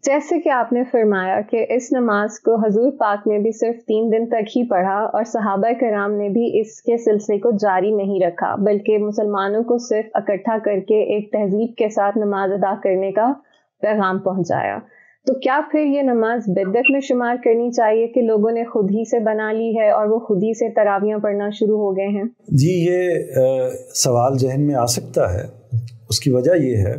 جیسے کہ آپ نے فرمایا کہ اس نماز کو حضور پاک نے بھی صرف 3 دن تک ہی پڑھا اور صحابہ کرام نے بھی اس کے سلسلے کو جاری نہیں رکھا، بلکہ مسلمانوں کو صرف اکٹھا کر کے ایک تہذیب کے ساتھ نماز ادا کرنے کا پیغام پہنچایا، تو کیا پھر یہ نماز بدعت میں شمار کرنی چاہیے کہ لوگوں نے خود ہی سے بنا لی ہے اور وہ خود ہی سے تراویحاں پڑھنا شروع ہو گئے ہیں؟ جی، یہ سوال ذہن میں آ سکتا ہے۔ اس کی وجہ یہ ہے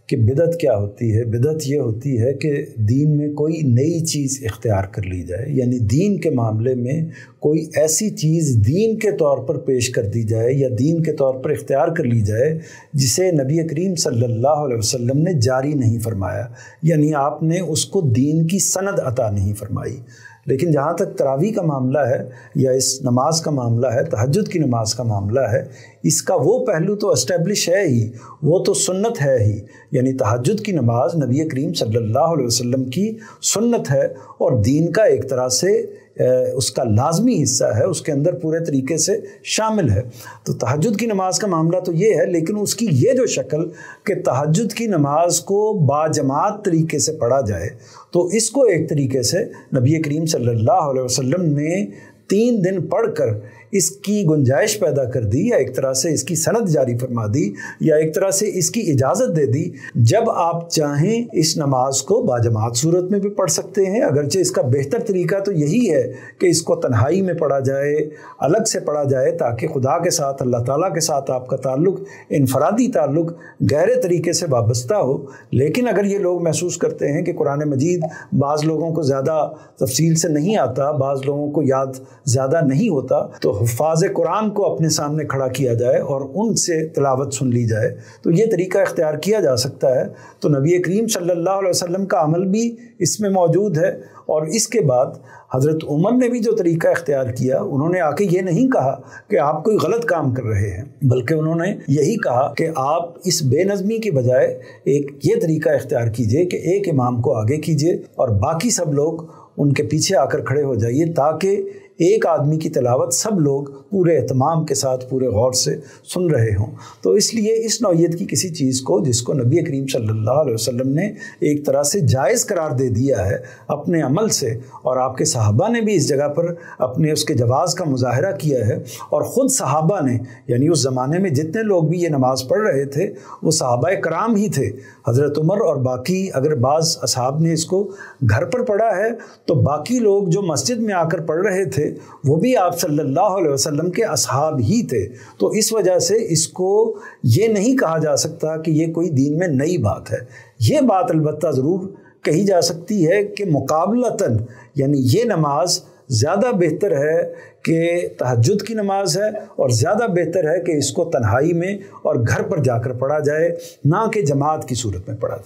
کہ بدعت کیا ہوتی ہے؟ بدعت یہ ہوتی ہے کہ دین میں کوئی نئی چیز اختیار کر لی جائے، یعنی دین کے معاملے میں کوئی ایسی چیز دین کے طور پر پیش کر دی جائے یا دین کے طور پر اختیار کر لی جائے جسے نبی کریم صلی اللہ علیہ وسلم نے جاری نہیں فرمایا، یعنی آپ نے اس کو دین کی سند عطا نہیں فرمائی۔ لیکن جہاں تک تراویح کا معاملہ ہے یا اس نماز کا معاملہ ہے، تہجد کی نماز کا معاملہ ہے، اس کا وہ پہلو تو اسٹیبلش ہے ہی، وہ تو سنت ہے ہی، یعنی تہجد کی نماز نبی کریم صلی اللہ علیہ وسلم کی سنت ہے اور دین کا ایک طرح سے اس کا لازمی حصہ ہے، اس کے اندر پورے طریقے سے شامل ہے۔ تو تہجد کی نماز کا معاملہ تو یہ ہے، لیکن اس کی یہ جو شکل کہ تہجد کی نماز کو باجماعت طریقے سے پڑھا جائے، تو اس کو ایک طریقے سے نبی کریم صلی اللہ علیہ وسلم نے 3 دن پڑھ کر اس کی گنجائش پیدا کر دی، یا ایک طرح سے اس کی سند جاری فرما دی، یا ایک طرح سے اس کی اجازت دے دی جب آپ چاہیں اس نماز کو باجماعت صورت میں بھی پڑھ سکتے ہیں، اگرچہ اس کا بہتر طریقہ تو یہی ہے کہ اس کو تنہائی میں پڑھا جائے، الگ سے پڑھا جائے، تاکہ خدا کے ساتھ، اللہ تعالیٰ کے ساتھ آپ کا تعلق، انفرادی تعلق گہرے طریقے سے وابستہ ہو۔ لیکن اگر یہ لوگ محسوس کرتے ہیں کہ قرآن مجید بعض لوگوں کو زیادہ تفصیل سے نہیں آتا، بعض لوگوں کو یاد زیادہ نہیں ہوتا، تو حفاظ قرآن کو اپنے سامنے کھڑا کیا جائے اور ان سے تلاوت سن لی جائے، تو یہ طریقہ اختیار کیا جا سکتا ہے۔ تو نبی کریم صلی اللہ علیہ وسلم کا عمل بھی اس میں موجود ہے، اور اس کے بعد حضرت عمر نے بھی جو طریقہ اختیار کیا، انہوں نے آ کے یہ نہیں کہا کہ آپ کوئی غلط کام کر رہے ہیں، بلکہ انہوں نے یہی کہا کہ آپ اس بے نظمی کی بجائے ایک یہ طریقہ اختیار کیجئے کہ ایک امام کو آگے کیجئے اور باقی سب لوگ ان کے پیچھے آ کر کھڑے ہو جائیے، تاکہ ایک آدمی کی تلاوت سب لوگ پورے اہتمام کے ساتھ، پورے غور سے سن رہے ہوں۔ تو اس لیے اس نوعیت کی کسی چیز کو جس کو نبی کریم صلی اللہ علیہ وسلم نے ایک طرح سے جائز قرار دے دیا ہے اپنے عمل سے، اور آپ کے صحابہ نے بھی اس جگہ پر اپنے اس کے جواز کا مظاہرہ کیا ہے، اور خود صحابہ نے، یعنی اس زمانے میں جتنے لوگ بھی یہ نماز پڑھ رہے تھے وہ صحابہ کرام ہی تھے۔ حضرت عمر اور باقی، اگر بعض اصحاب نے اس کو گھر پر پڑھا ہے، تو باقی لوگ جو مسجد میں آ کر پڑھ رہے تھے وہ بھی آپ صلی اللہ علیہ وسلم کے اصحاب ہی تھے۔ تو اس وجہ سے اس کو یہ نہیں کہا جا سکتا کہ یہ کوئی دین میں نئی بات ہے۔ یہ بات البتہ ضرور کہی جا سکتی ہے کہ مقابلتاً، یعنی یہ نماز زیادہ بہتر ہے کہ تہجد کی نماز ہے، اور زیادہ بہتر ہے کہ اس کو تنہائی میں اور گھر پر جا کر پڑھا جائے، نہ کہ جماعت کی صورت میں پڑھا جائے۔